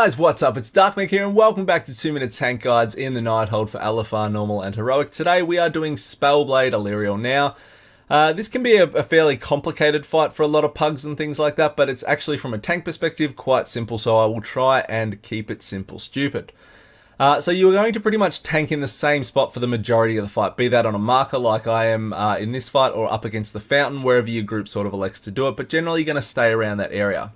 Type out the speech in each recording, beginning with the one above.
Guys, what's up? It's Darkmake here and welcome back to 2-minute tank guides in the Nighthold for LFR, Normal and Heroic. Today we are doing Spellblade Aluriel now. This can be a fairly complicated fight for a lot of pugs and things like that, but it's actually from a tank perspective quite simple, so I will try and keep it simple stupid. So you are going to pretty much tank in the same spot for the majority of the fight, be that on a marker like I am in this fight or up against the fountain, wherever your group sort of elects to do it, but generally you're going to stay around that area.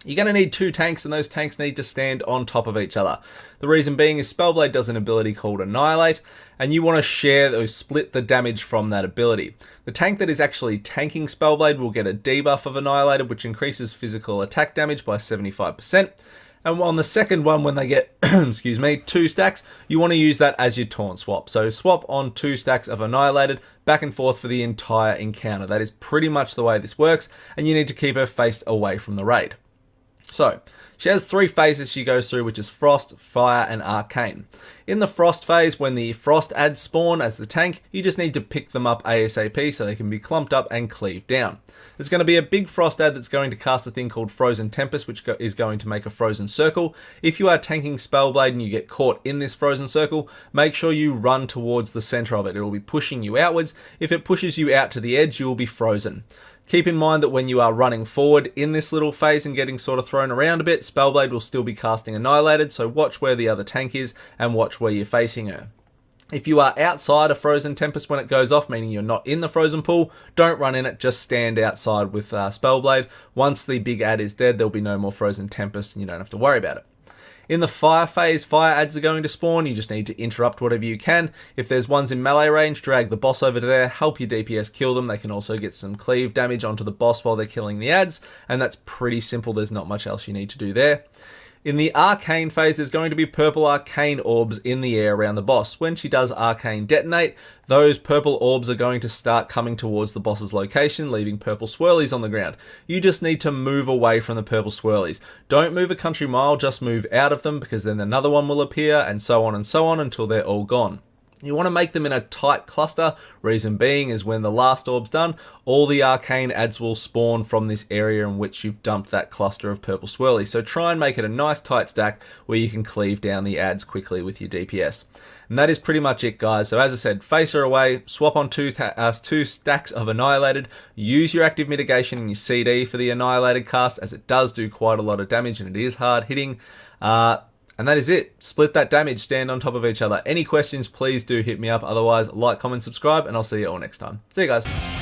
You're going to need two tanks, and those tanks need to stand on top of each other. The reason being is Spellblade does an ability called Annihilate, and you want to share or split the damage from that ability. The tank that is actually tanking Spellblade will get a debuff of Annihilated, which increases physical attack damage by 75%. And on the second one, when they get, excuse me, 2 stacks, you want to use that as your taunt swap. So swap on 2 stacks of Annihilated back and forth for the entire encounter. That is pretty much the way this works, and you need to keep her faced away from the raid. So, she has 3 phases she goes through, which is Frost, Fire, and Arcane. In the Frost phase, when the Frost adds spawn as the tank, you just need to pick them up ASAP so they can be clumped up and cleaved down. There's going to be a big Frost ad that's going to cast a thing called Frozen Tempest, which is going to make a Frozen Circle. If you are tanking Spellblade and you get caught in this Frozen Circle, make sure you run towards the center of it. It will be pushing you outwards. If it pushes you out to the edge, you will be frozen. Keep in mind that when you are running forward in this little phase and getting sort of thrown around a bit, Spellblade will still be casting Annihilated, so watch where the other tank is and watch where you're facing her. If you are outside a Frozen Tempest when it goes off, meaning you're not in the frozen pool, don't run in it, just stand outside with Spellblade. Once the big ad is dead, there'll be no more Frozen Tempest and you don't have to worry about it. In the Fire phase, Fire ads are going to spawn. You just need to interrupt whatever you can. If there's ones in melee range, drag the boss over to there, help your DPS kill them. They can also get some cleave damage onto the boss while they're killing the ads, and that's pretty simple. There's not much else you need to do there. In the Arcane phase, there's going to be purple Arcane orbs in the air around the boss. When she does Arcane Detonate, those purple orbs are going to start coming towards the boss's location, leaving purple swirlies on the ground. You just need to move away from the purple swirlies. Don't move a country mile, just move out of them, because then another one will appear, and so on until they're all gone. You want to make them in a tight cluster. Reason being is when the last orb's done, all the arcane ads will spawn from this area in which you've dumped that cluster of purple swirlies. So try and make it a nice tight stack where you can cleave down the ads quickly with your DPS. And that is pretty much it, guys. So as I said, face her away, swap on 2 stacks of Annihilated, use your active mitigation and your CD for the Annihilated cast, as it does do quite a lot of damage and it is hard hitting. And that is it. Split that damage, stand on top of each other. Any questions, please do hit me up. Otherwise, like, comment, subscribe, and I'll see you all next time. See you guys.